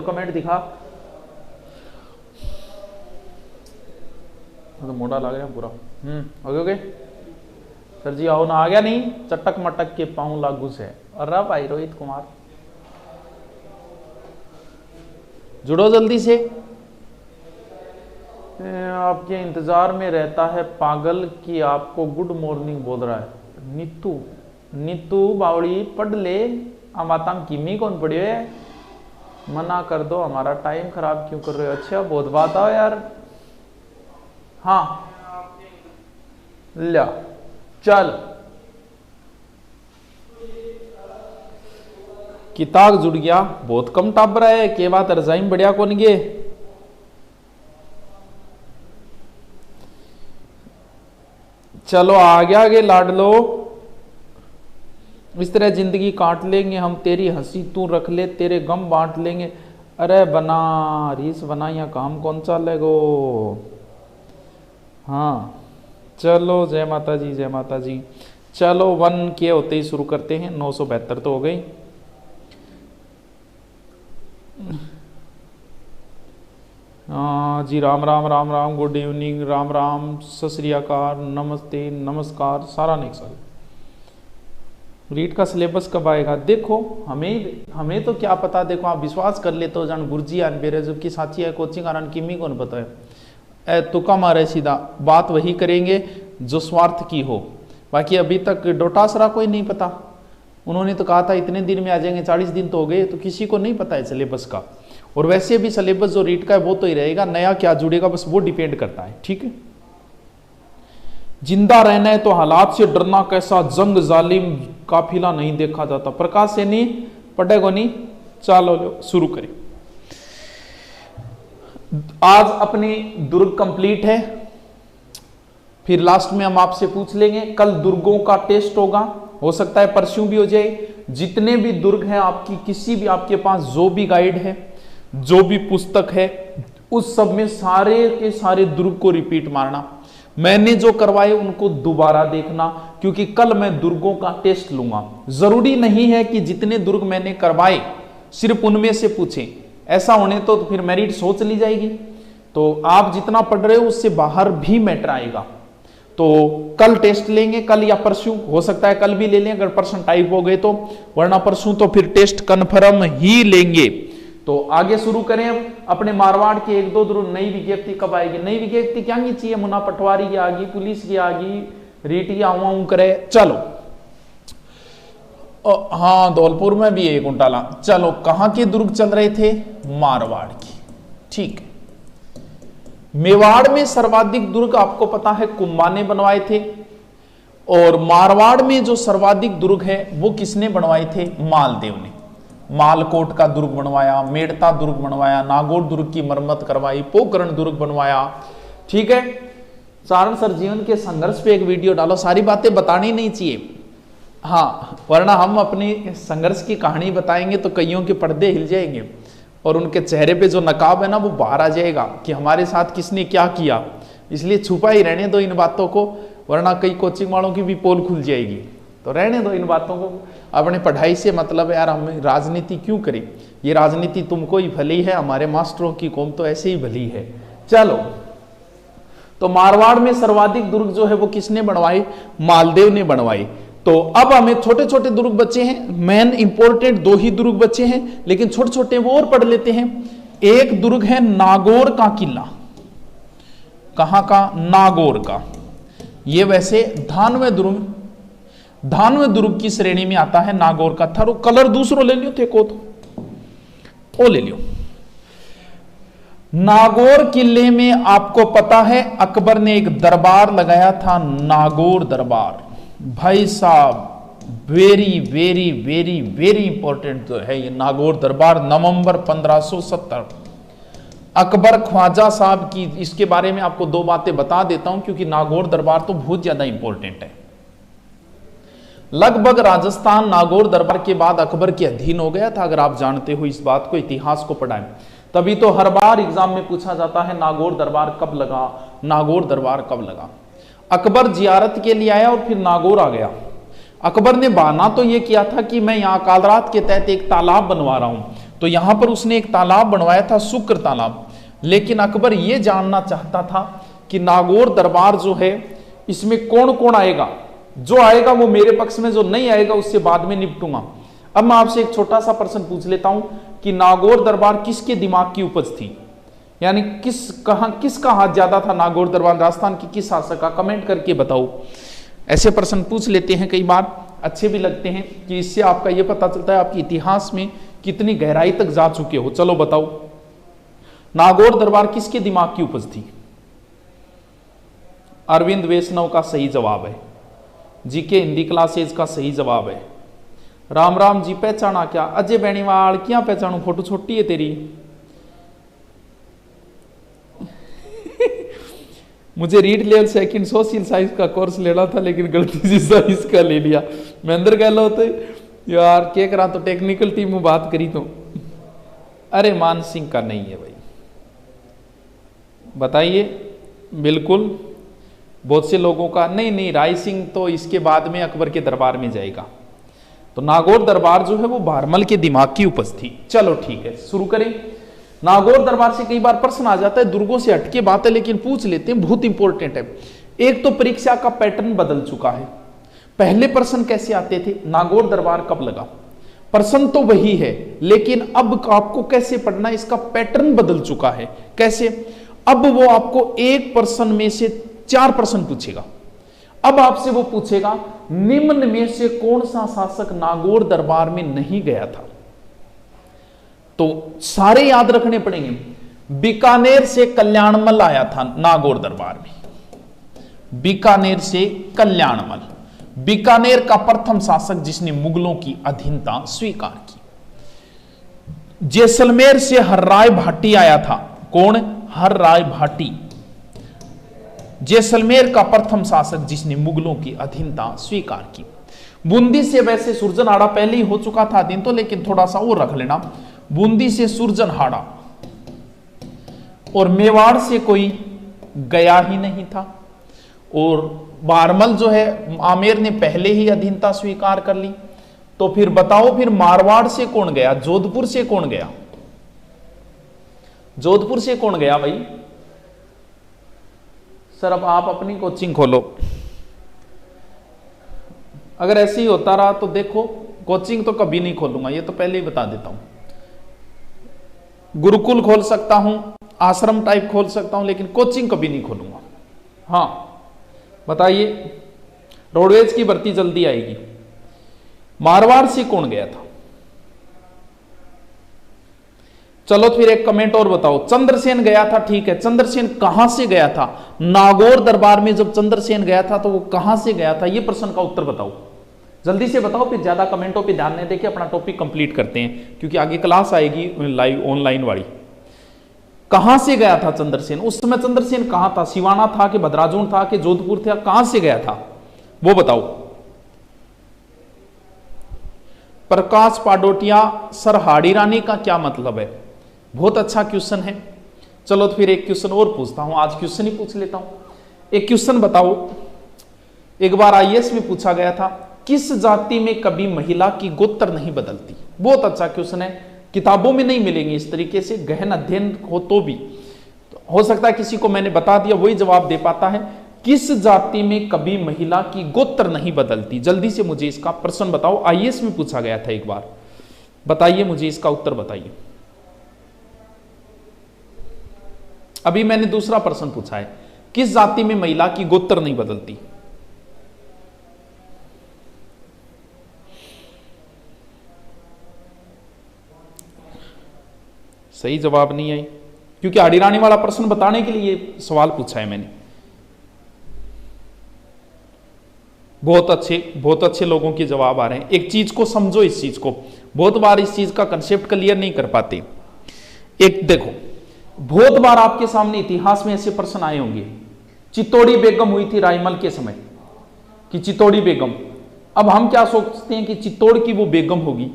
Comment दिखा। तो मोटा लग रहा पूरा। ओके ओके सर जी आओ ना, आ गया नहीं, चटक मटक के पाँव लागू से। अरे भाई रोहित कुमार जुड़ो जल्दी से। आपके इंतजार में रहता है पागल कि आपको गुड मॉर्निंग बोल रहा है। नीतू नीतू बावड़ी पढ़ ले, माता किमी कौन पढ़ियो है, मना कर दो, हमारा टाइम खराब क्यों कर रहे हो। अच्छा बहुत बात आओ यार। हाँ ला चल किताब जुड़ गया, बहुत कम टाबर है के बात रजाइम बढ़िया कौन गे। चलो आगे आगे लाड लो, इस तरह जिंदगी काट लेंगे हम, तेरी हंसी तू रख ले, तेरे गम बांट लेंगे। अरे बना रीस बना, या काम कौन चलेगो। हाँ चलो जय माता जी जय माता जी। चलो 1 के होते ही शुरू करते हैं, 972 तो हो गई। जी राम राम राम राम, गुड इवनिंग, राम राम, सत श्री अकाल, नमस्ते नमस्कार, सारा नेक साल। रीट का सिलेबस कब आएगा? देखो हमें तो क्या पता, देखो आप विश्वास कर ले तो जान गुरुजी आन बेरे जबकि साची है कोचिंग आरान किमी कौन पता है। तुका मारे सीधा बात वही करेंगे जो स्वार्थ की हो। बाकी अभी तक डोटासरा कोई नहीं पता, उन्होंने तो कहा था इतने दिन में आ जाएंगे, 40 दिन तो हो गए, तो किसी को नहीं पता है सिलेबस का। और वैसे भी सिलेबस जो रीट का है वो तो ही रहेगा, नया क्या जुड़ेगा बस वो डिपेंड करता है। ठीक है, जिंदा रहना है तो हालात से डरना कैसा, जंग जालिम काफिला नहीं देखा जाता। प्रकाश सैनी पढ़ेगो नहीं, चलो लो शुरू करें। आज अपनी दुर्ग कंप्लीट है, फिर लास्ट में हम आपसे पूछ लेंगे। कल दुर्गों का टेस्ट होगा, हो सकता है परस्यों भी हो जाए। जितने भी दुर्ग हैं आपकी, किसी भी आपके पास जो भी गाइड है, जो भी पुस्तक है, उस सब में सारे के सारे दुर्ग को रिपीट मारना। मैंने जो करवाए उनको दोबारा देखना, क्योंकि कल मैं दुर्गों का टेस्ट लूंगा। जरूरी नहीं है कि जितने दुर्ग मैंने करवाए सिर्फ उनमें से पूछें, ऐसा होने तो फिर मेरिट सोच ली जाएगी। तो आप जितना पढ़ रहे हो उससे बाहर भी मैटर आएगा। तो कल टेस्ट लेंगे, कल या परसों, हो सकता है कल भी ले लें अगर पर्सन टाइप हो गए तो, वरना परसों तो फिर टेस्ट कन्फर्म ही लेंगे। तो आगे शुरू करें अब अपने मारवाड़ के 1-2 दुर्ग। नई विज्ञप्ति कब आएगी? नई विज्ञप्ति क्या नहीं चाहिए, मुन्ना पटवारी की आ गई, पुलिस की आ गई, रीटी आऊं करे। चलो हाँ धौलपुर में भी एक उंटाला। चलो कहां के दुर्ग चल रहे थे? मारवाड़ की। ठीक है, मेवाड़ में सर्वाधिक दुर्ग आपको पता है कुंभा ने बनवाए थे, और मारवाड़ में जो सर्वाधिक दुर्ग है वो किसने बनवाए थे? मालदेव ने। मालकोट का दुर्ग बनवाया, मेड़ता दुर्ग बनवाया, नागौर दुर्ग की मरम्मत करवाई, पोकरण दुर्ग बनवाया। ठीक है, सारण सर जीवन के संघर्ष पे एक वीडियो डालो, सारी बातें बतानी नहीं चाहिए हाँ, वरना हम अपनी संघर्ष की कहानी बताएंगे तो कईयों के पर्दे हिल जाएंगे और उनके चेहरे पे जो नकाब है ना वो बाहर आ जाएगा कि हमारे साथ किसने क्या किया। इसलिए छुपा ही रहने दो इन बातों को, वरना कई कोचिंग वालों की भी पोल खुल जाएगी। तो रहने दो इन बातों को, अपने पढ़ाई से मतलब है यार। हम राजनीति क्यों करें? ये राजनीति तुमको ही भली है, हमारे मास्टरों की कौम तो ऐसे ही भली है। चलो, तो मारवाड़ में सर्वाधिक दुर्ग जो है वो किसने बनवाए? मालदेव ने बनवाए। तो अब हमें छोटे छोटे दुर्ग बचे हैं, मेन इंपॉर्टेंट 2 ही दुर्ग बचे हैं, लेकिन छोटे छोटे वो और पढ़ लेते हैं। एक दुर्ग है नागौर का किला। कहां का? नागौर का। ये वैसे 98 दुर्ग की श्रेणी में आता है नागौर का। थारो कलर दूसरो ले लियो थे को तो ओ ले लियो। नागौर किले में आपको पता है अकबर ने एक दरबार लगाया था, नागौर दरबार। भाई साहब very very very very important जो है ये नागौर दरबार, नवंबर 1570। अकबर ख्वाजा साहब की, इसके बारे में आपको 2 बातें बता देता हूं क्योंकि नागौर दरबार तो बहुत ज्यादा इंपॉर्टेंट है। लगभग राजस्थान नागौर दरबार के बाद अकबर के अधीन हो गया था, अगर आप जानते हो इस बात को, इतिहास को पढ़ाएं। तभी तो हर बार एग्जाम में पूछा जाता है नागौर दरबार कब लगा, नागौर दरबार कब लगा। अकबर जियारत के लिए आया और फिर नागौर आ गया। अकबर ने बहाना तो यह किया था कि मैं यहां कालरात के तहत एक तालाब बनवा रहा हूं, तो यहां पर उसने एक तालाब बनवाया था, शुक्र तालाब। लेकिन अकबर यह जानना चाहता था कि नागौर दरबार जो है इसमें कौन कौन आएगा, जो आएगा वो मेरे पक्ष में, जो नहीं आएगा उससे बाद में निपटूंगा। अब मैं आपसे एक छोटा सा प्रश्न पूछ लेता हूं कि नागौर दरबार किसके दिमाग की उपज थी, यानी किसका हाथ ज्यादा था नागौर दरबार राजस्थान की किस शासक का, कमेंट करके बताओ। ऐसे प्रश्न पूछ लेते हैं, कई बार अच्छे भी लगते हैं कि इससे आपका यह पता चलता है आपके इतिहास में कितनी गहराई तक जा चुके हो। चलो बताओ, नागौर दरबार किसके दिमाग की उपज थी? अरविंद वैष्णव का सही जवाब है। जीके हिंदी क्लासेज का सही जवाब है। राम राम जी, पहचाना क्या? अजय बेनीवाल, क्या पहचानू, फोटो छोटी है तेरी। मुझे read level second social science का कोर्स लेना था लेकिन गलती से साइंस का ले लिया। महेंद्र गहलोत यार क्या करा, तो टेक्निकल टीम में बात करी तो। अरे मान सिंह का नहीं है भाई, बताइए। बिल्कुल बहुत से लोगों का नहीं, राय सिंह तो इसके बाद में अकबर के दरबार में जाएगा। तो नागौर दरबार जो है वो भारमल के दिमाग की उपज थी। चलो ठीक है, शुरू करें। नागौर दरबार से कई बार प्रश्न आ जाता है, दुर्गों से हटके बात है लेकिन पूछ लेते हैं, बहुत इंपॉर्टेंट है। एक तो परीक्षा का पैटर्न बदल चुका है। पहले प्रश्न कैसे आते थे, नागौर दरबार कब लगा, प्रश्न तो वही है लेकिन अब आपको कैसे पढ़ना इसका पैटर्न बदल चुका है। कैसे? अब वो आपको एक प्रश्न में से 4 प्रश्न पूछेगा। अब आपसे वो पूछेगा निम्न में से कौन सा शासक नागौर दरबार में नहीं गया था, तो सारे याद रखने पड़ेंगे। बीकानेर से कल्याणमल आया था नागौर दरबार में, बीकानेर से कल्याणमल, बीकानेर का प्रथम शासक जिसने मुगलों की अधीनता स्वीकार की। जैसलमेर से हर्राय भाटी आया था, कौन? हर्राय भाटी, जैसलमेर का प्रथम शासक जिसने मुगलों की अधीनता स्वीकार की। बूंदी से वैसे सुरजनहाड़ा पहले ही हो चुका था अधीन तो, लेकिन थोड़ा सा और रख लेना, बूंदी से सुरजनहाड़ा, और मेवाड़ से कोई गया ही नहीं था। और बारमल जो है आमेर ने पहले ही अधीनता स्वीकार कर ली। तो फिर बताओ, फिर मारवाड़ से कौन गया, जोधपुर से कौन गया, जोधपुर से कौन गया भाई? सर अब आप अपनी कोचिंग खोलो। अगर ऐसे ही होता रहा तो देखो, कोचिंग तो कभी नहीं खोलूंगा, ये तो पहले ही बता देता हूं। गुरुकुल खोल सकता हूं, आश्रम टाइप खोल सकता हूं, लेकिन कोचिंग कभी नहीं खोलूंगा। हाँ बताइए, रोडवेज की भर्ती जल्दी आएगी। मारवाड़ से कौन गया था? चलो फिर एक कमेंट और बताओ। चंद्रसेन गया था, ठीक है। चंद्रसेन कहां से गया था? नागौर दरबार में जब चंद्रसेन गया था तो वो कहां से गया था, ये प्रश्न का उत्तर बताओ, जल्दी से बताओ, फिर ज्यादा कमेंटों पे ध्यान नहीं देके अपना टॉपिक कंप्लीट करते हैं, क्योंकि आगे क्लास आएगी लाइव ऑनलाइन वाली। कहां से गया था चंद्रसेन? उस समय चंद्रसेन कहां था? सिवाना था कि भद्राजून था कि जोधपुर था, कहां से गया था वो बताओ। प्रकाश पाडोटिया, सर हाड़ी रानी का क्या मतलब है? बहुत अच्छा क्वेश्चन है। चलो तो फिर एक क्वेश्चन और पूछता हूं, आज क्वेश्चन ही पूछ लेता हूं। एक क्वेश्चन बताओ, एक बार आईएएस में पूछा गया था, किस जाति में कभी महिला की गोत्र नहीं बदलती? बहुत अच्छा क्वेश्चन है, किताबों में नहीं मिलेंगे इस तरीके से, गहन अध्ययन हो तो भी हो सकता है किसी को मैंने बता दिया वही जवाब दे पाता है। किस जाति में कभी महिला की गोत्र नहीं बदलती? जल्दी से मुझे इसका प्रश्न बताओ, आईएएस में पूछा गया था एक बार, बताइए मुझे इसका उत्तर बताइए। अभी मैंने दूसरा प्रश्न पूछा है, किस जाति में महिला की गोत्र नहीं बदलती? सही जवाब नहीं आई, क्योंकि हाड़ी रानी वाला प्रश्न बताने के लिए सवाल पूछा है मैंने। बहुत अच्छे लोगों के जवाब आ रहे हैं। एक चीज को समझो, इस चीज को बहुत बार इस चीज का कंसेप्ट क्लियर नहीं कर पाते। एक देखो, बहुत बार आपके सामने इतिहास में ऐसे प्रश्न आए होंगे, चित्तौड़ी बेगम हुई थी रायमल के समय कि चित्तौड़ी बेगम। अब हम क्या सोचते हैं कि चित्तौड़ की वो बेगम होगी,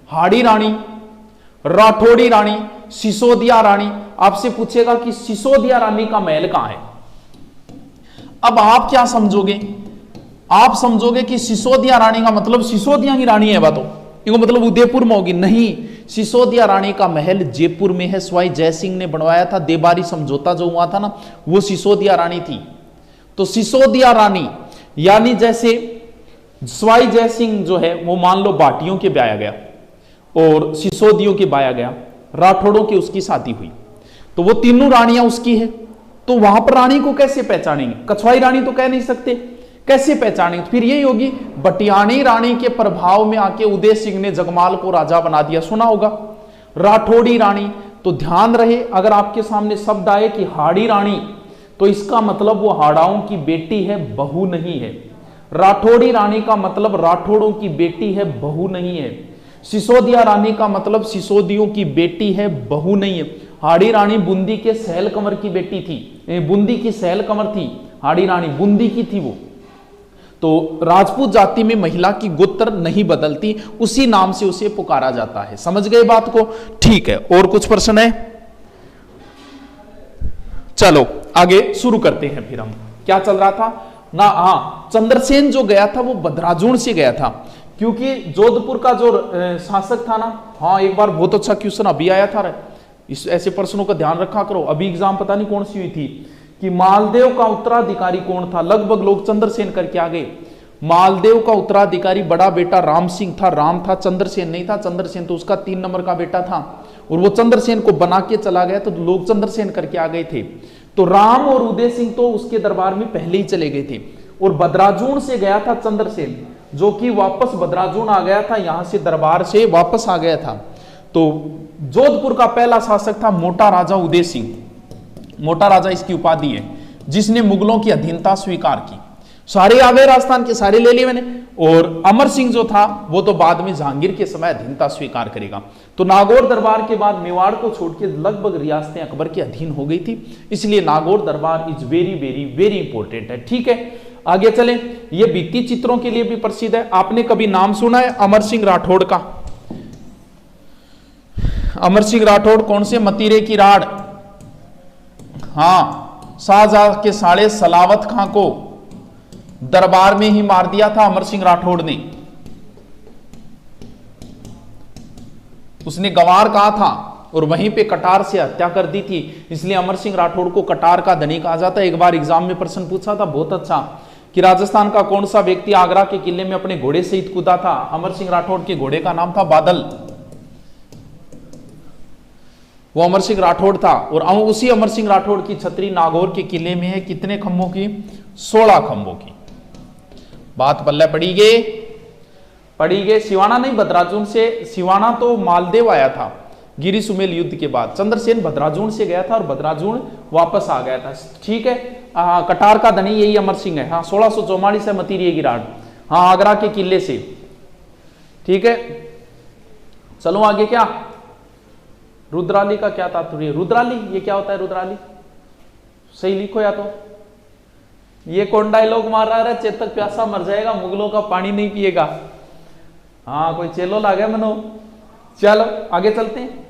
हाड़ी रानी, राठौड़ी रानी, सिसोदिया रानी। आपसे पूछेगा कि सिसोदिया रानी का महल कहां है। अब आप क्या समझोगे? आप समझोगे कि सिसोदिया रानी का मतलब सिसोदिया की रानी है, बातों इनको मतलब उदयपुर में होगी। नहीं, सिसोदिया रानी का महल जयपुर में है, सवाई जयसिंह ने बनवाया था। देबारी समझौता जो हुआ था ना, वो सिसोदिया रानी थी। तो सिसोदिया रानी यानी जैसे सवाई जयसिंह जो है वो मान लो भाटियों के ब्याया गया और सिसोदियों के ब्याया गया, राठौड़ों की उसकी शादी हुई, तो वो तीनों रानियां उसकी है। तो वहां पर रानी को कैसे पहचानेंगे? कछवाई रानी तो कह नहीं सकते, कैसे पहचानेंगे? तो फिर यही होगी बटियानी रानी के प्रभाव में आके उदय सिंह ने जगमाल को राजा बना दिया, सुना होगा। राठौड़ी रानी, तो ध्यान रहे अगर आपके सामने शब्द आए कि हाड़ी रानी, तो इसका मतलब वो हाड़ाओं की बेटी है, बहू नहीं है। राठौड़ी रानी का मतलब राठौड़ों की बेटी है, बहू नहीं है। सिसोदिया रानी का मतलब सिसोदियों की बेटी है, बहू नहीं है। हाड़ी रानी बूंदी के सहल कंवर की बेटी थी, बूंदी की सहल कंवर थी हाड़ी रानी, बूंदी की थी वो। तो राजपूत जाति में महिला की गोत्र नहीं बदलती, उसी नाम से उसे पुकारा जाता है। समझ गए बात को? ठीक है, और कुछ प्रश्न है? चलो आगे शुरू करते हैं। फिर हम क्या चल रहा था ना, हाँ, चंद्रसेन जो गया था वो बदराजूण से गया था, क्योंकि जोधपुर का जो शासक था ना, हाँ एक बार बहुत अच्छा क्वेश्चन अभी आया था, इस ऐसे प्रश्नों का ध्यान रखा करो। अभी एग्जाम पता नहीं कौन सी हुई थी कि मालदेव का उत्तराधिकारी कौन था, लगभग लोग चंद्रसेन करके आ गए। मालदेव का उत्तराधिकारी बड़ा बेटा राम सिंह था, राम था, चंद्रसेन नहीं था। चंद्रसेन तो उसका 3 नंबर का बेटा था, और वो चंद्रसेन को बना के चला गया, तो लोग चंद्रसेन करके आ गए थे। तो राम और उदय सिंह तो उसके दरबार में पहले ही चले गए थे, और बदराजूण से गया था चंद्रसेन, जो कि वापस बदराजूण आ गया था, यहां से दरबार से वापस आ गया था। तो जोधपुर का पहला शासक था मोटा राजा उदय सिंह, मोटा राजा इसकी उपाधि है, जिसने मुगलों की अधीनता स्वीकार की। सारे आ गए राजस्थान के, सारे ले लिए मैंने। और अमर सिंह जो था वो तो बाद में जहांगीर के समय अधीनता स्वीकार करेगा। तो नागौर दरबार के बाद मेवाड़ को छोड़ के लगभग रियासतें अकबर के अधीन हो गई थी, इसलिए नागौर दरबार is very very very important है। ठीक है, आगे चलें। ये भित्ति चित्रों के लिए भी प्रसिद्ध है। आपने कभी नाम सुना है अमर सिंह राठौड़ का? अमर सिंह राठौड़ कौन से? मतीरे की राड़, हाँ, शाहजहां के साले सलावत खां को दरबार में ही मार दिया था अमर सिंह राठौड़ ने। उसने गंवार कहा था और वहीं पे कटार से हत्या कर दी थी, इसलिए अमर सिंह राठौड़ को कटार का धनी कहा जाता है। एक बार एग्जाम में प्रश्न पूछा था बहुत अच्छा कि राजस्थान का कौन सा व्यक्ति आगरा के किले में अपने घोड़े सहित कूदा था? अमर सिंह राठौड़ के घोड़े का नाम था बादल, वो अमर सिंह राठौड़ था। और उसी अमर सिंह राठौड़ की छतरी नागौर के किले में है, कितने खंभों की? 16 खंभों की। बात पल्ले पड़ी गए। सिवाना नहीं, बदराजून से। सिवाना तो मालदेव आया था गिरी सुमेल युद्ध के बाद, चंद्रसेन बदराजून से गया था और बदराजून वापस आ गया था। ठीक है, कटार का धनी यही अमर सिंह है। हाँ, 1644 है मतीरिये की राड, हाँ, आगरा के किले से। ठीक है, चलो आगे। क्या रुद्राली का क्या तात्पर्य? रुद्राली ये क्या होता है? रुद्राली सही लिखो, या तो ये कौन डायलॉग मार रहा है? चेतक प्यासा मर जाएगा, मुगलों का पानी नहीं पिएगा। हाँ, कोई चेलो ला गया मनो। चलो आगे चलते हैं।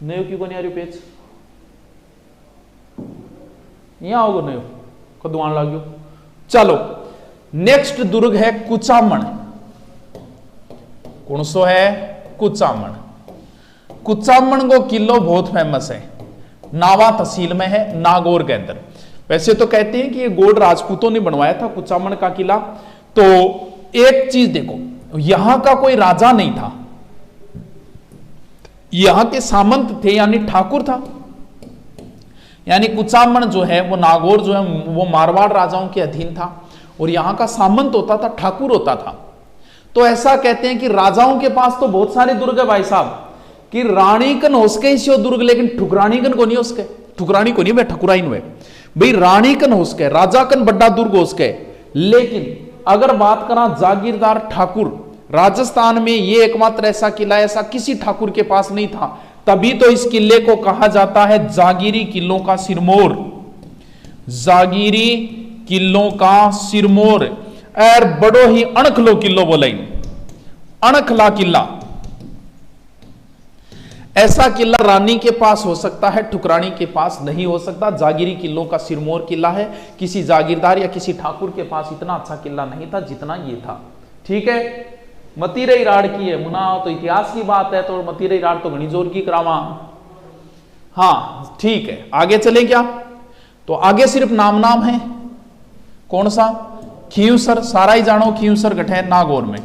नयो क्यों को नहीं आ रही पेज? यहां आओगे नयो को दुआन लाग गयो। चलो नेक्स्ट दुर्ग है कुचामन। कौन सो है? कुचामन। कुचामन को किलो बहुत फेमस है, नावा तहसील में है, नागौर के अंदर। वैसे तो कहते हैं कि ये गोंड राजपूतों ने बनवाया था कुचामन का किला। तो एक चीज देखो, यहां का कोई राजा नहीं था, यहां के सामंत थे, यानी ठाकुर था। यानी कुचामन जो है वो नागौर जो है वो मारवाड़ राजाओं के अधीन था, और यहां का सामंत होता था, ठाकुर होता था। तो ऐसा कहते हैं कि राजाओं के पास तो बहुत सारे दुर्ग है भाई साहब, कि रानीकन होसके इसी दुर्ग, लेकिन ठुकरानीकन को नहीं होसके, ठुकरानी को नहीं भाई, ठकुराइन हुए भाई, रानीकन होसके, राजाकन बड्डा दुर्ग होसके। लेकिन अगर बात करा जागीरदार ठाकुर, राजस्थान में ये एकमात्र ऐसा किला ऐसा किसी ठाकुर के पास नहीं था, तभी तो इस किले को कहा जाता है जागीरी किलों का सिरमौर, जागीरी किलों का सिरमौर। और बड़ो ही अणखलो किलो बोले, अणखला किला। ऐसा किला रानी के पास हो सकता है, ठुकरानी के पास नहीं हो सकता। जागीरी किलों का सिरमौर किला है, किसी जागीरदार या किसी ठाकुर के पास इतना अच्छा किला नहीं था जितना ये था। ठीक है, मतीरे राड़ की है मुना, तो इतिहास की बात है तो मतीरे राड़ तो घनी जोर की करावा। हाँ ठीक है, आगे चले क्या? तो आगे सिर्फ नाम नाम है। कौन सा? खींवसर, सारा ही जानो खींवसर गठे नागौर में।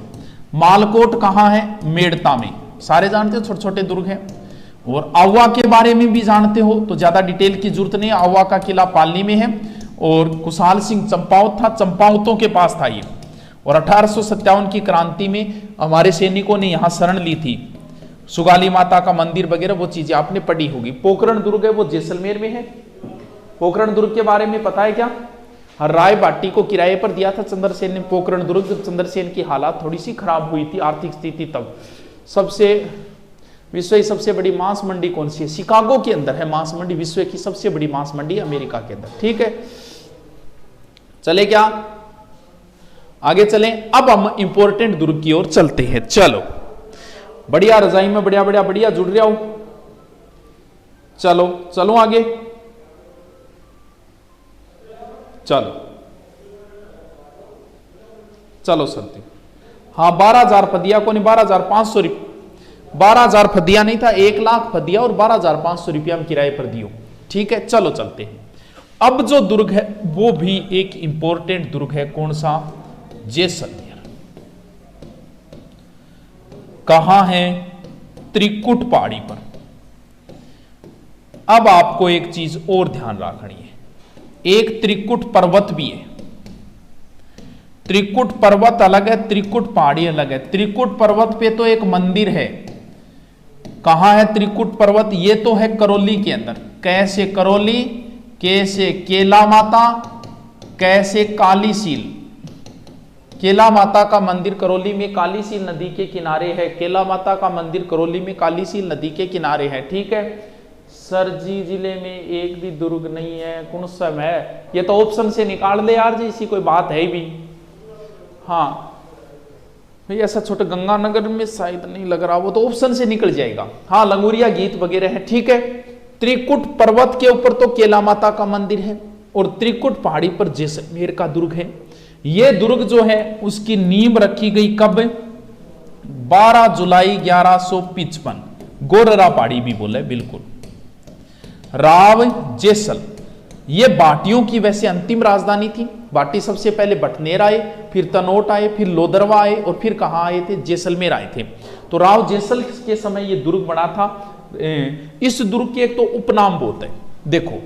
मालकोट कहां है? मेड़ता में, सारे जानते हो, छोटे छोटे दुर्ग हैं। और आवा के बारे में भी जानते हो तो ज्यादा डिटेल की जरूरत नहीं। आवा का किला पालनी में है और कुशाल सिंह चंपावत था, चंपावतों के पास था ये। और 1857 की क्रांति में हमारे सैनिकों ने यहां शरण ली थी। सुगाली माता का मंदिर वगैरह वो चीजें आपने पढ़ी होगी। पोखरण दुर्ग है वो जैसलमेर में है। पोखरण दुर्ग के बारे में पता है क्या? राय बाटी को किराए पर दिया था चंद्रसेन ने पोखरण दुर्ग। जब चंद्रसेन की हालात थोड़ी सी खराब हुई थी, आर्थिक स्थिति, तब विश्व की सबसे बड़ी मांस मंडी कौन सी है? शिकागो के अंदर है मांस मंडी, विश्व की सबसे बड़ी मांस मंडी अमेरिका के अंदर। ठीक है, चले क्या? आगे चलें। अब हम इंपॉर्टेंट दुर्ग की ओर चलते हैं। चलो बढ़िया, रजाई में बढ़िया बढ़िया बढ़िया जुड़ रहा हूं। चलो चलो आगे चलो चलो चलते। हाँ 12,000 फदिया को नहीं, 12,500 रुपये, 12,000 फदिया नहीं था, 1,00,000 फदिया और 12,500 रुपया हम किराए पर दियो। ठीक है, चलो चलते हैं। अब जो दुर्ग है वो भी एक इंपॉर्टेंट दुर्ग है। कौन सा? जैसलमेर। कहां है? त्रिकुट पहाड़ी पर। अब आपको एक चीज और ध्यान रखनी है, एक त्रिकुट पर्वत भी है। त्रिकुट पर्वत अलग है, त्रिकुट पहाड़ी अलग है। त्रिकुट पर्वत पे तो एक मंदिर है। कहां है त्रिकुट पर्वत? ये तो है करौली के अंदर। कैसे करौली? कैसे केला माता, कैसे कालीसील। केला माता का मंदिर करौली में कालीसील नदी के किनारे है। केला माता का मंदिर करौली में कालीसील नदी के किनारे है। ठीक है सर जी, जिले में एक भी दुर्ग नहीं है, कौन सा है? ये तो ऑप्शन से निकाल ले यार जी, इसी कोई बात है भी। हाँ भाई ऐसा छोटे गंगानगर में शायद नहीं लग रहा, वो तो ऑप्शन से निकल जाएगा। हाँ लंगूरिया गीत वगैरह है। ठीक है, त्रिकुट पर्वत के ऊपर तो केला माता का मंदिर है और त्रिकुट पहाड़ी पर जैसलमेर का दुर्ग है। यह दुर्ग जो है उसकी नींव रखी गई कब? 12 जुलाई 1155। गोररा पहाड़ी भी बोले, बिल्कुल। राव जैसल ये बाटियों की वैसे अंतिम राजधानी थी। बाटी सबसे पहले बटनेर आए, फिर तनोट आए, फिर लोदरवा आए और फिर कहां आए थे? जैसलमेर आए थे। तो राव जैसल के समय ये दुर्ग बना था। इस दुर्ग के एक तो उपनाम बहुत है। देखो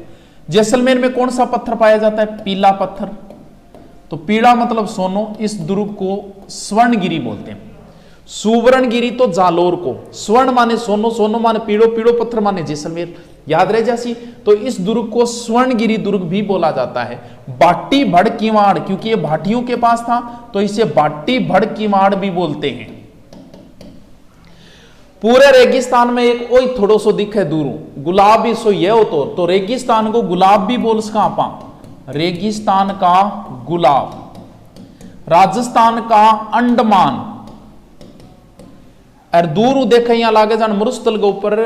जैसलमेर में कौन सा पत्थर पाया जाता है? पीला पत्थर। तो पीला मतलब सोनो, इस दुर्ग को स्वर्णगिरी बोलते हैं। सुवर्णगिरी तो जालोर को, स्वर्ण माने सोनो, सोनो माने पीड़ो, पीड़ो पत्थर माने जैसलमेर, याद रह जासी। तो इस दुर्ग को स्वर्णगिरी दुर्ग भी बोला जाता है। बाटी भड़ किवाड़, क्योंकि ये भाटियों के पास था तो इसे बाटी भड़ किवाड़ भी बोलते हैं। पूरे रेगिस्तान में एक ओई थोड़ो सो दिखे दूरों गुलाब भी सो ये हो तो रेगिस्तान को गुलाब भी बोल सका आपा। रेगिस्तान का गुलाब, राजस्थान का अंडमान। और दूर देखे यहां लागे जान मरुस्थल के ऊपर,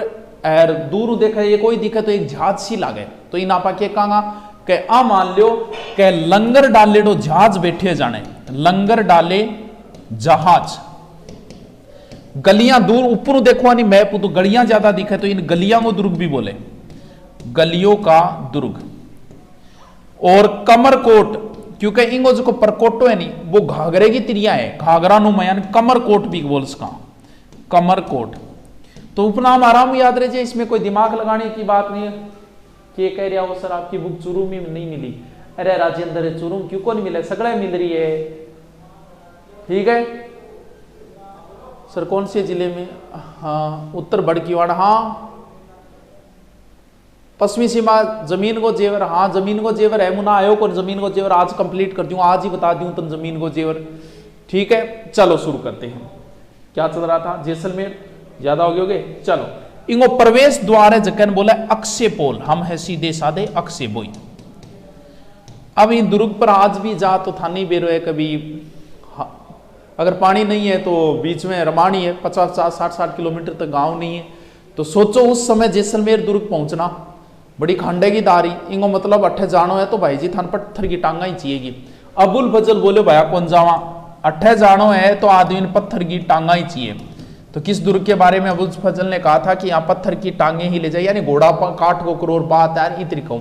और दूर देखे ये कोई दिखे तो एक जहाज सी लागे। तो इन आपा के कहां के आ मान लो के लंगर डाले डो जहाज बैठे जाने, लंगर डाले जहाज। गलियां दूर ऊपर देखो नहीं मैप तो गलियां ज्यादा दिखे तो इन गलियां को दुर्ग भी बोले, गलियों का दुर्ग। और कमरकोट, क्योंकि इंगो जो परकोटो है नहीं वो घाघरे की तिरिया है, घाघरा नु मयान कमरकोट भी बोल सका, कमरकोट। तो उपनाम आराम याद रहे, इसमें कोई दिमाग लगाने की बात नहीं है। क्या कह रहा हो सर आपकी बुक चुरूम में नहीं मिली? अरे राजेंद्र चुरूम क्यों को नहीं मिला, सगड़ा मिल रही है। ठीक है सर कौन से जिले में? हाँ उत्तर बड़कीवाड़। हाँ पश्चिमी सीमा जमीन को जेवर। हाँ जमीन को जेवर है मुना आयो को जमीन को जेवर आज कंप्लीट कर दूं, आज ही बता दूं तुम जमीन को जेवर। ठीक है चलो शुरू करते हैं। क्या चल रहा था? जैसलमेर ज्यादा हो गए। चलो इंगो प्रवेश द्वार है जकन बोला अक्षय पोल, हम है सीधे साधे अक्षय बोई। अब इन दुर्ग पर आज भी जा तो था नहीं बेरो है कभी। अगर पानी नहीं है तो बीच में रमानी है, 50-60 किलोमीटर तक गांव नहीं है। तो सोचो उस समय जैसलमेर दुर्ग पहुंचना बड़ी खंडे की दारी। इंगो मतलब अठे जानो है तो भाई जी थान पत्थर की टांगा ही चाहिएगी। अबुल फजल बोले भाया कौन जावा, अट्ठे जानो है तो आदमी ने पत्थर की टांगा ही चाहिए। तो किस दुर्ग के बारे में अबुल फजल ने कहा था कि यहाँ पत्थर की टांगे ही ले जाए, यानी घोड़ा काट को करोड़ बात यार इतनी कहूं।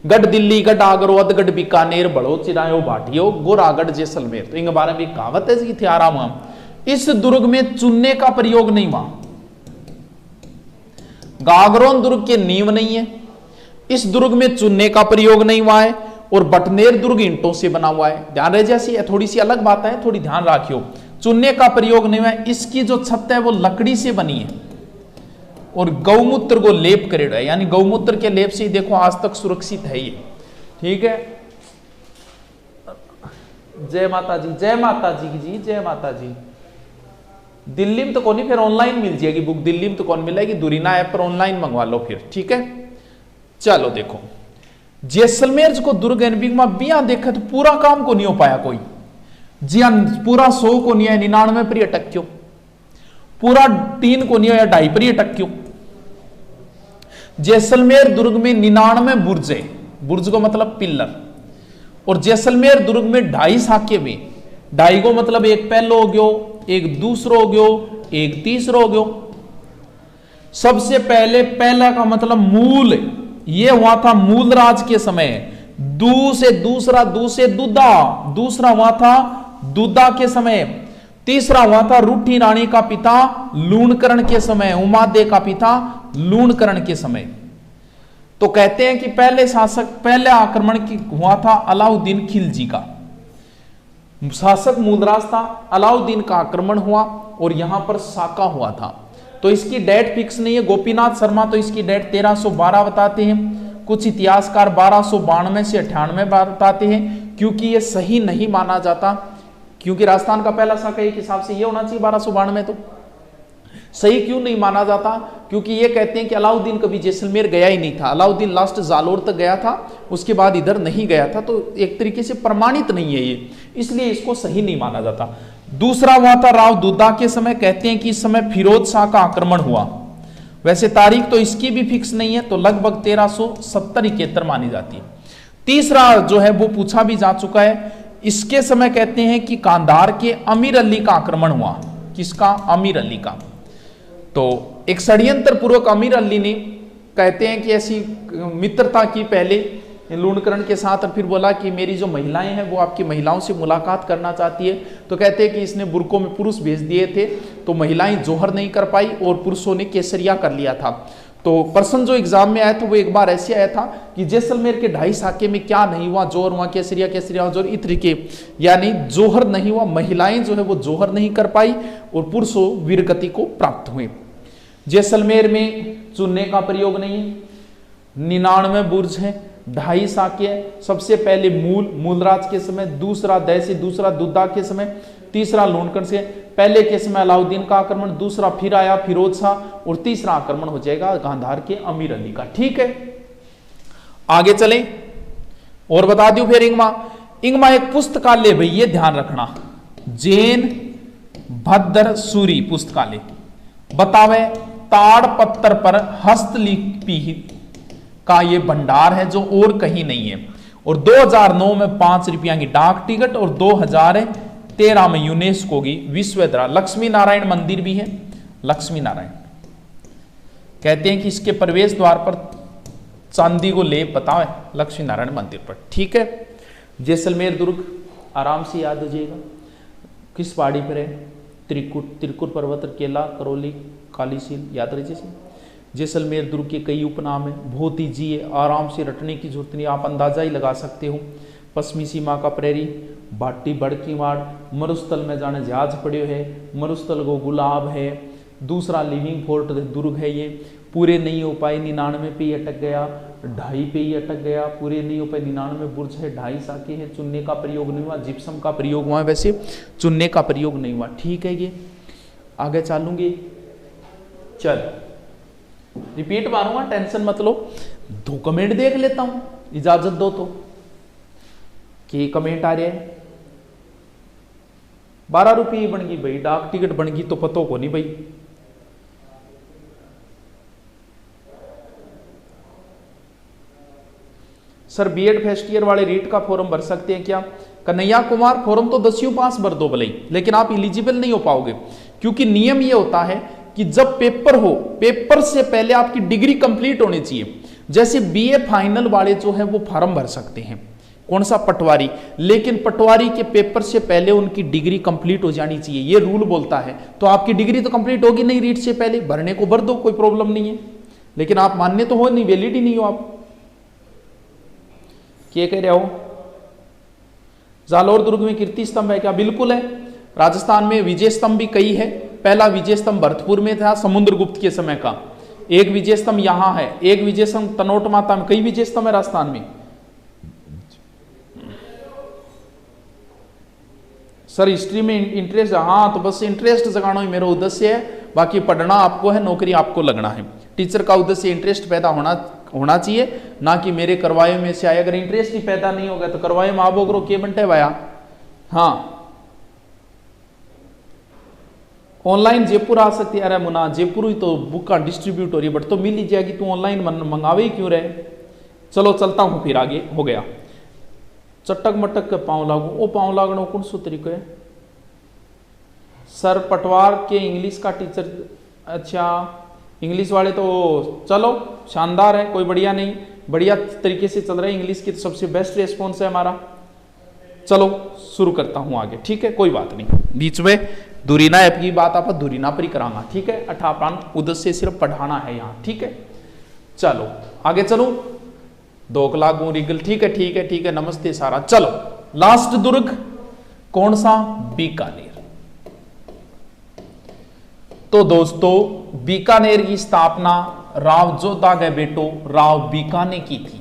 गढ़ दिल्ली, गढ़ आगरो, अदगढ़ बीकानेर, बड़ो चिरायो भाटियो, गोरागढ़ जैसलमेर। तो इनके बारे में कहावत है थी आराम। इस दुर्ग में चुनने का प्रयोग नहीं हुआ। गागरोन दुर्ग के नींव नहीं है, इस दुर्ग में चुनने का प्रयोग नहीं हुआ है। और बटनेर दुर्ग ईंटों से बना हुआ है। ध्यान रहे, जैसी थोड़ी सी अलग बात है, थोड़ी ध्यान रखियो। चुनने का प्रयोग नहीं हुआ है। इसकी जो छत है वो लकड़ी से बनी है और गौमूत्र को लेप करेड़ है, यानी गौमूत्र के लेप से देखो आज तक सुरक्षित है ये। ठीक है, जय माता जी, जय माता जी जी, जय माता जी। दिल्ली में तो कौन ही, फिर ऑनलाइन मिल जाएगी बुक, दिल्ली में तो कौन मिलेगी, दुरीना ऐप पर ऑनलाइन मंगवा लो फिर। ठीक है, चलो देखो जैसलमेर को दुर्ग बिया देखा तो पूरा काम को नहीं हो पाया कोई। जी हाँ, पूरा 100 को नहीं है, 99 पर अटक क्यों, पूरा 3 को नहीं है, 2.5 पर अटक क्यों। जैसलमेर दुर्ग में 99 बुर्ज है, बुर्ज को मतलब पिल्लर। और जैसलमेर दुर्ग में 2.5 साके में, 2.5 को मतलब एक पहलो हो गयो, एक दूसरो हो गयो, एक तीसरो हो गयो। सबसे पहले पहला का मतलब मूल, ये हुआ था मूल राज के समय। दू से दूसरा, दू से दूधा, दूसरा हुआ था दूधा के समय। तीसरा हुआ था रूठी रानी का पिता लूणकरण के समय, उमादे का पिता लूणकरण के समय। तो कहते हैं कि पहले शासक, पहले आक्रमण की हुआ था अलाउद्दीन खिलजी का, शासक मूलराज था, अलाउद्दीन का आक्रमण हुआ और यहां पर साका हुआ था। तो इसकी डेट फिक्स नहीं है। गोपीनाथ शर्मा तो इसकी डेट 1312 बताते हैं, कुछ इतिहासकार 1292 से 98 बताते हैं, क्योंकि ये सही नहीं माना जाता, क्योंकि राजस्थान का पहला साका एक हिसाब से ये होना चाहिए 1292। तो सही क्यों नहीं माना जाता, क्योंकि ये कहते हैं कि अलाउद्दीन कभी जैसलमेर गया ही नहीं था, अलाउद्दीन लास्ट जालोर तक गया था, उसके बाद इधर नहीं गया था। तो एक तरीके से प्रमाणित नहीं है ये, इसलिए इसको सही नहीं माना जाता। दूसरा हुआ था राव दुद्धा के समय, कहते हैं कि इस समय फिरोज शाह का आक्रमण हुआ। वैसे तारीख तो इसकी भी फिक्स नहीं है, तो लगभग 1370-71 मानी जाती है। तीसरा जो है वो पूछा भी जा चुका है, इसके समय कहते हैं कि कांधार के अमीर अली का आक्रमण हुआ। किसका? अमीर अली का। तो एक षड्यंत्र पूर्वक अमीर अली ने, कहते हैं कि ऐसी मित्रता की पहले लूणकरण के साथ, और फिर बोला कि मेरी जो महिलाएं हैं वो आपकी महिलाओं से मुलाकात करना चाहती है। तो कहते हैं कि इसने बुरकों में पुरुष भेज दिए थे, तो महिलाएं जोहर नहीं कर पाई और पुरुषों ने केसरिया कर लिया था। तो प्रश्न जो एग्जाम में आया था वो एक बार ऐसे आया था कि जैसलमेर के 2.5 साके में क्या नहीं हुआ, जोहर हुआ, केसरिया, केसरिया जोहर, इस तरीके, यानी जोहर नहीं हुआ, महिलाएं जो है वो जोहर नहीं कर पाई और पुरुषों वीरगति को प्राप्त हुए। जैसलमेर में चुनने का प्रयोग नहीं है, 99 बुर्ज है, 2.5 साके है। सबसे पहले मूलराज के समय, दूसरा दैसी, दूसरा दुद्धा के समय, तीसरा लूणकरण से, पहले के समय अलाउद्दीन का आक्रमण, दूसरा फिर आया फिरोज शाह और तीसरा आक्रमण हो जाएगा गांधार के अमीर अली का। ठीक है, आगे चलें और बता दूं फिर इंगमा एक पुस्तकालय, भाई ये ध्यान रखना, जैन भद्र सूरी पुस्तकालय बतावे ताड़ पत्थर पर हस्तलिपि का ये भंडार है जो और कहीं नहीं है। और 2009 में 5 रुपया की डाक टिकट और 2013 में यूनेस्को की विश्व धरा। लक्ष्मी नारायण मंदिर भी है, लक्ष्मी नारायण कहते हैं कि इसके प्रवेश द्वार पर चांदी को लेप बताओ लक्ष्मी नारायण मंदिर पर। ठीक है, जैसलमेर दुर्ग आराम से याद हो जाएगा, किस पहाड़ी पर है? त्रिकुट पर्वत, केला, करौली, कालीसील, याद रहे। जैसलमेर दुर्ग के कई उपनाम है, बहुत ईजी है, आराम से रटने की जरूरत नहीं, आप अंदाजा ही लगा सकते हो। पश्चिमी सीमा का प्रेरी, भाटी बड़की वाड़, मरुस्थल में जाने जहाज पड़े है, मरुस्थल को गुलाब है। दूसरा लिविंग फोर्ट दुर्ग है, ये पूरे नहीं हो पाए, 99 पे ही अटक गया, 2.5 पे ही अटक गया, पूरे नहीं हो पाए। 99 बुर्ज है, 2.5 साके है, चुनने का प्रयोग नहीं हुआ, जिप्सम का प्रयोग हुआ है, वैसे चुनने का प्रयोग नहीं हुआ। ठीक है, ये आगे चलूंगी, चल रिपीट मारूंगा, टेंशन मत लो। 2 कमेंट देख लेता हूं, इजाजत दो तो, कि कमेंट आ रहे हैं। 12 रुपये बन गई भाई, डाक टिकट बन गई तो पतो को नहीं भाई। सर बीएड फर्स्ट ईयर वाले रीट का फॉर्म भर सकते हैं क्या? कन्हैया कुमार फॉर्म तो 10वीं पास भर दो भले, लेकिन आप एलिजिबल नहीं हो पाओगे, क्योंकि नियम ये होता है कि जब पेपर हो, पेपर से पहले आपकी डिग्री कंप्लीट होनी चाहिए। जैसे बीए फाइनल वाले जो है वो फॉर्म भर सकते हैं, कौन सा, पटवारी, लेकिन पटवारी के पेपर से पहले उनकी डिग्री कंप्लीट हो जानी चाहिए, ये रूल बोलता है। तो आपकी डिग्री तो कंप्लीट होगी नहीं रीट से पहले, भरने को भर दो, कोई प्रॉब्लम नहीं है, लेकिन आप मान्य तो हो नहीं, वैलिड ही नहीं हो आप। क्या कह रहे हो? जालोर दुर्ग में कीर्ति स्तंभ है क्या? बिल्कुल है। राजस्थान में विजय स्तंभ भी कई है। पहला विजय स्तंभ भरतपुर में था, समुद्रगुप्त के समय का। एक विजय स्तंभ यहां है, एक विजय स्तंभ तनोट माता में। कई विजय स्तंभ है राजस्थान में। सर हिस्ट्री में इंटरेस्ट, हाँ तो बस इंटरेस्ट जगाना ही मेरा उद्देश्य है, बाकी पढ़ना आपको है, नौकरी आपको लगना है। टीचर का उद्देश्य इंटरेस्ट पैदा होना चाहिए, ना कि मेरे करवाए में से आए। अगर इंटरेस्ट ही पैदा नहीं होगा तो करवाए में आप करो के बनते भाया। हाँ ऑनलाइन जयपुर आ सकती है। अरे मुना जयपुर ही तो बुक का डिस्ट्रीब्यूट हो रही है, बट तो मिल ही जाएगी, तू ऑनलाइन मंगावे ही क्यों रहे। चलो चलता हूं फिर आगे, हो गया। चटक मटक के पांव लागू, ओ पांव लागनो कौन सो तरीको है? सर पटवार के इंग्लिश का टीचर, अच्छा इंग्लिश वाले तो चलो शानदार है, कोई बढ़िया नहीं, बढ़िया तरीके से चल रहा है। इंग्लिश की तो सबसे बेस्ट रिस्पॉन्स है हमारा। चलो शुरू करता हूं आगे, ठीक है, कोई बात नहीं। बीच में दूरीना ऐप की बात आप दूरीना पर ही करांगा, ठीक है। अठापान उद्देश्य सिर्फ पढ़ाना है यहाँ, ठीक है। चलो आगे चलो, दोकला रिगल, ठीक है ठीक है ठीक है, नमस्ते सारा। चलो लास्ट दुर्ग कौन सा? बीकानेर। तो दोस्तों बीकानेर की स्थापना राव जोधा के बेटो राव बीका ने की थी।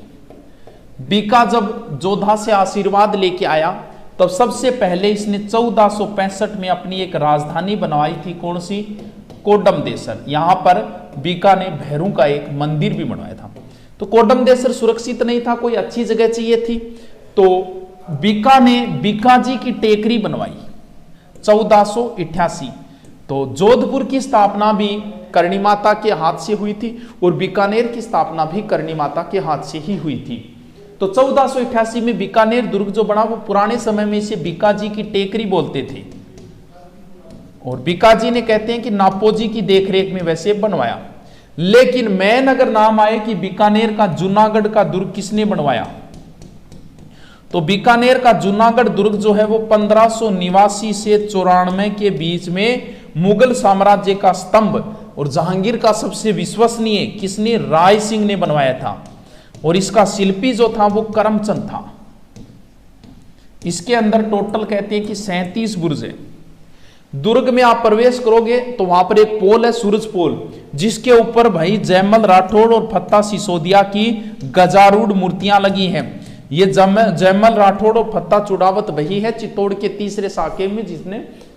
बीका जब जोधा से आशीर्वाद लेके आया तब सबसे पहले इसने 1465 में अपनी एक राजधानी बनवाई थी, कौन सी? कोडमदेसर। यहां पर बीका ने भैरू का एक मंदिर भी बनवाया था। तो कोडमदेसर सुरक्षित नहीं था, कोई अच्छी जगह चाहिए थी, तो बीका ने बीका जी की टेकरी बनवाई 1488। तो जोधपुर की स्थापना भी करणी माता के हाथ से हुई थी और बीकानेर की स्थापना भी करणी माता के हाथ से ही हुई थी। तो 1488 में बीकानेर दुर्ग जो बना वो पुराने समय में इसे बीका जी की टेकरी बोलते थे, और बीका जी ने कहते हैं कि नापोजी की देखरेख में वैसे बनवाया। लेकिन मैन अगर नाम आए कि बीकानेर का जूनागढ़ का दुर्ग किसने बनवाया, तो बीकानेर का जूनागढ़ दुर्ग जो है वो 1589 से 94 के बीच में मुगल साम्राज्य का स्तंभ और जहांगीर का सबसे विश्वसनीय किसने? राय सिंह ने बनवाया था, और इसका शिल्पी जो था वो करमचंद था। इसके अंदर टोटल कहते हैं कि 37 बुर्ज है। दुर्ग में आप प्रवेश करोगे तो वहां पर एक पोल है, सूरज पोल, जिसके ऊपर भाई जयमल राठौड़ और फत्ता सिसोदिया की गजारूढ़ मूर्तियां लगी हैं। ये जयमल राठौड़ और फत्ता चुड़ावत वही है चित्तौड़ के तीसरे साके में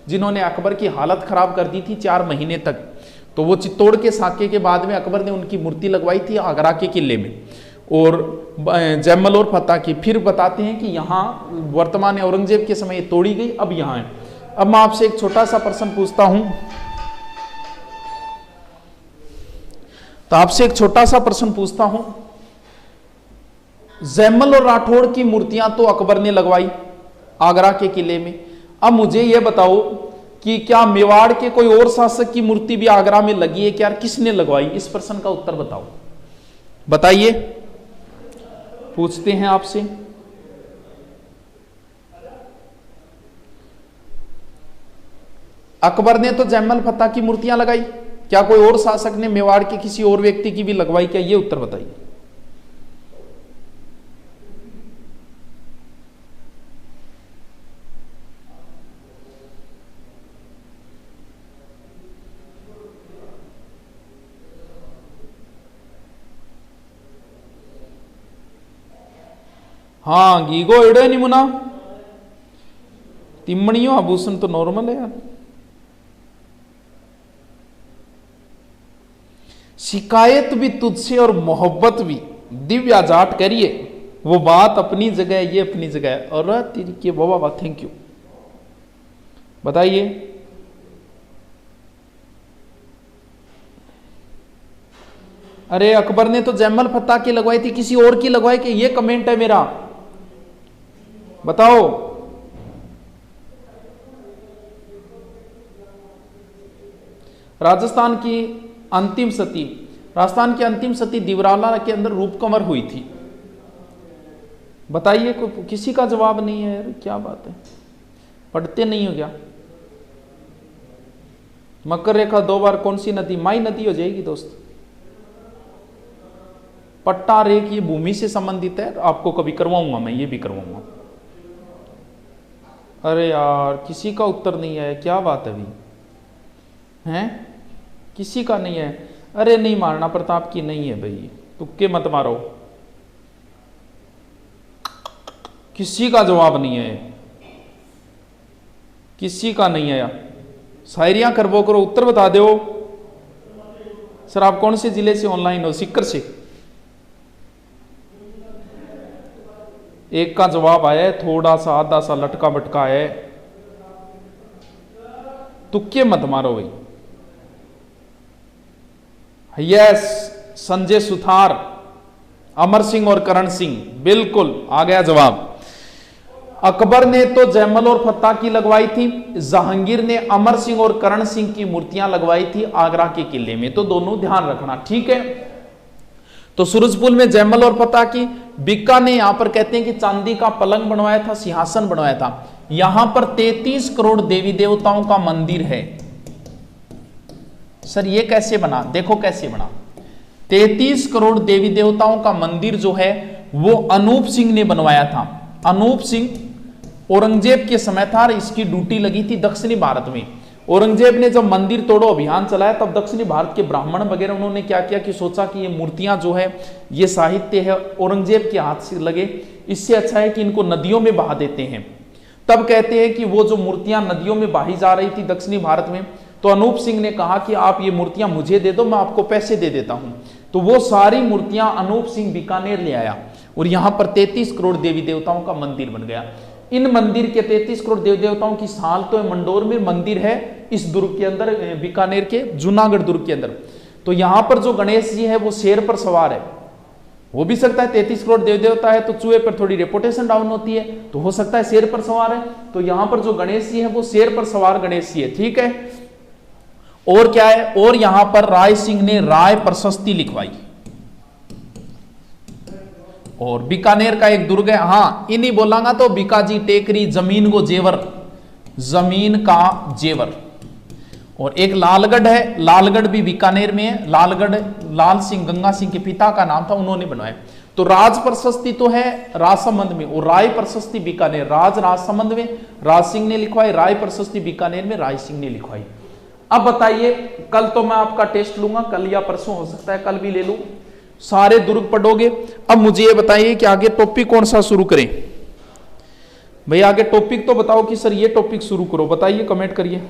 जिन्होंने अकबर की हालत खराब कर दी थी 4 महीने तक। तो वो चित्तौड़ के साके के बाद में अकबर ने उनकी मूर्ति लगवाई थी आगरा के किले में, और जयमल और फत्ता की। फिर बताते हैं कि यहाँ वर्तमान औरंगजेब के समय तोड़ी गई, अब यहाँ है। अब मैं आपसे एक छोटा सा प्रश्न पूछता हूं, तो आपसे एक छोटा सा प्रश्न पूछता हूं, जयमल और राठौड़ की मूर्तियां तो अकबर ने लगवाई आगरा के किले में। अब मुझे यह बताओ कि क्या मेवाड़ के कोई और शासक की मूर्ति भी आगरा में लगी है क्या? किसने लगवाई? इस प्रश्न का उत्तर बताओ, बताइए, पूछते हैं आपसे। अकबर ने तो जयमल फत्ता की मूर्तियां लगाई, क्या कोई और शासक ने मेवाड़ के किसी और व्यक्ति की भी लगवाई क्या? ये उत्तर बताइए। हाँ गीगो एड़े नहीं मुना, तिमणियों आभूषण तो नॉर्मल है यार। शिकायत भी तुझसे और मोहब्बत भी, दिव्या जाट करिए, वो बात अपनी जगह है, ये अपनी जगह है। और तेरी के बाबा थैंक यू, बताइए। अरे अकबर ने तो जयमल फत्ता की लगवाई थी, किसी और की लगवाई कि? ये कमेंट है मेरा, बताओ। राजस्थान की अंतिम सती, राजस्थान की अंतिम सती दिवराला के अंदर रूपकुंवर हुई थी। बताइए, किसी का जवाब नहीं है यार, क्या बात है, पढ़ते नहीं हो क्या? मकर रेखा 2 बार कौन सी नदी? माई नदी हो जाएगी दोस्त। पट्टा रेख ये भूमि से संबंधित है, आपको कभी करवाऊंगा मैं, ये भी करवाऊंगा। अरे यार किसी का उत्तर नहीं है, क्या बात है अभी हैं? किसी का नहीं है? अरे नहीं मारना प्रताप की नहीं है भाई, तुक्के मत मारो, किसी का जवाब नहीं है, किसी का नहीं है यार। शायरियां करवो करो, उत्तर बता दो। सर आप कौन से जिले से ऑनलाइन हो? सीकर से। एक का जवाब आया है, थोड़ा सा आधा सा लटका बटका है, तुक्के मत मारो भाई। यस, संजय सुथार, अमर सिंह और करण सिंह, बिल्कुल आ गया जवाब। अकबर ने तो जयमल और फत्ता की लगवाई थी, जहांगीर ने अमर सिंह और करण सिंह की मूर्तियां लगवाई थी आगरा के किले में, तो दोनों ध्यान रखना, ठीक है। तो सूरजपुर में जयमल और फत्ता की, बिक्का ने यहां पर कहते हैं कि चांदी का पलंग बनवाया था, सिंहासन बनवाया था। यहां पर 33 करोड़ देवी देवताओं का मंदिर है। सर ये कैसे बना? देखो कैसे बना। 33 करोड़ देवी देवताओं का मंदिर जो है वो अनूप सिंह ने बनवाया था। अनूप सिंह औरंगजेब के समय था, इसकी ड्यूटी लगी थी दक्षिणी भारत में। औरंगजेब ने जब मंदिर तोड़ो अभियान चलाया तब दक्षिणी भारत के ब्राह्मण वगैरह उन्होंने क्या किया कि सोचा कि ये मूर्तियां जो है ये साहित्य है, औरंगजेब के हाथ से लगे, इससे अच्छा है कि इनको नदियों में बहा देते हैं। तब कहते हैं कि वो जो मूर्तियां नदियों में बही जा रही थी दक्षिणी भारत में, तो अनूप सिंह ने कहा कि आप ये मूर्तियां मुझे दे दो, मैं आपको पैसे दे देता हूं। तो वो सारी मूर्तियां अनूप सिंह बीकानेर ले आया और यहां पर 33 करोड़ देवी देवताओं का मंदिर बन गया। इन मंदिर के 33 करोड़ देवी देवताओं की साल तो मंडोर में मंदिर है, इस दुर्ग के अंदर, बीकानेर के जूनागढ़ दुर्ग के अंदर। तो यहां पर जो गणेश जी है वो शेर पर सवार है। हो भी सकता है 33 करोड़ देवी देवता है तो चूहे पर थोड़ी रेपुटेशन डाउन होती है, तो हो सकता है शेर पर सवार है। तो यहां पर जो गणेश जी है वो शेर पर सवार गणेश जी है, ठीक है। और क्या है? और यहां पर राय सिंह ने राय प्रशस्ति लिखवाई। और बीकानेर का एक दुर्ग है, हाँ इन्हीं बोलांगा तो बीकाजी टेकरी जमीन को जेवर, जमीन का जेवर। और एक लालगढ़ है, लालगढ़ भी बीकानेर में है। लालगढ़ लाल सिंह गंगा सिंह के पिता का नाम था, उन्होंने बनवाया। तो राज प्रशस्ति तो है राजसमंद में और राय प्रशस्ति बीकानेर। राजसमंद में राज सिंह ने लिखवाई, राय प्रशस्ति बीकानेर में राय सिंह ने लिखवाई। अब बताइए, कल तो मैं आपका टेस्ट लूंगा, कल या परसों हो सकता है कल भी ले लूं, सारे दुर्ग पढ़ोगे। अब मुझे ये बताइए कि आगे टॉपिक कौन सा शुरू करें? भाई आगे टॉपिक तो बताओ कि सर ये टॉपिक शुरू करो, बताइए, कमेंट करिए।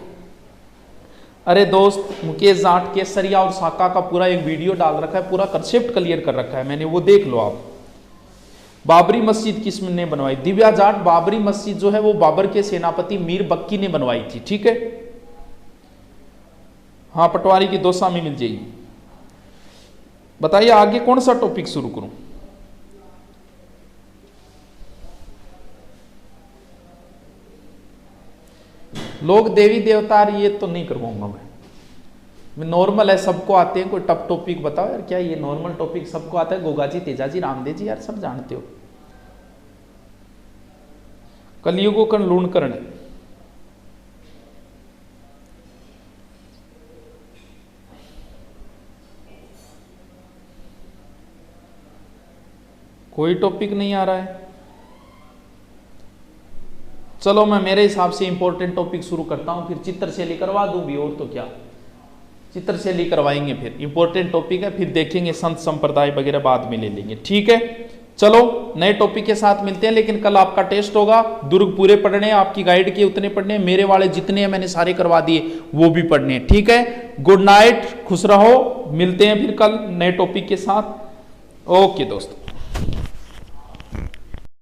अरे दोस्त, मुकेश जाट केसरिया और साका का पूरा एक वीडियो डाल रखा है, पूरा कंसेप्ट क्लियर कर रखा है मैंने, वो देख लो आप। बाबरी मस्जिद किसने बनवाई? दिव्या जाट। बाबरी मस्जिद जो है वो बाबर के सेनापति मीर बक्की ने बनवाई थी, ठीक है। हाँ, पटवारी की दौसा में मिल जाएगी। बताइए आगे कौन सा टॉपिक शुरू करूं? लोग देवी देवता, ये तो नहीं करवाऊंगा मैं नॉर्मल है, सबको आते हैं। कोई टफ टॉपिक बताओ यार, क्या ये नॉर्मल टॉपिक सबको आता है? गोगाजी, तेजाजी, रामदेव जी, यार सब जानते हो। कलयुगो कण लूण करण, कोई टॉपिक नहीं आ रहा है। चलो मैं मेरे हिसाब से इंपॉर्टेंट टॉपिक शुरू करता हूं, फिर चित्रशैली करवा दूं भी, और तो क्या, चित्रशैली करवाएंगे। फिर इंपॉर्टेंट टॉपिक है, फिर देखेंगे संत संप्रदाय वगैरह बाद में ले लेंगे, ठीक है। चलो नए टॉपिक के साथ मिलते हैं, लेकिन कल आपका टेस्ट होगा, दुर्ग पूरे पढ़ने हैं, आपकी गाइड के उतने पढ़ने हैं, मेरे वाले जितने हैं मैंने सारे करवा दिए वो भी पढ़ने हैं, ठीक है। गुड नाइट, खुश रहो, मिलते हैं फिर कल नए टॉपिक के साथ। ओके दोस्तों।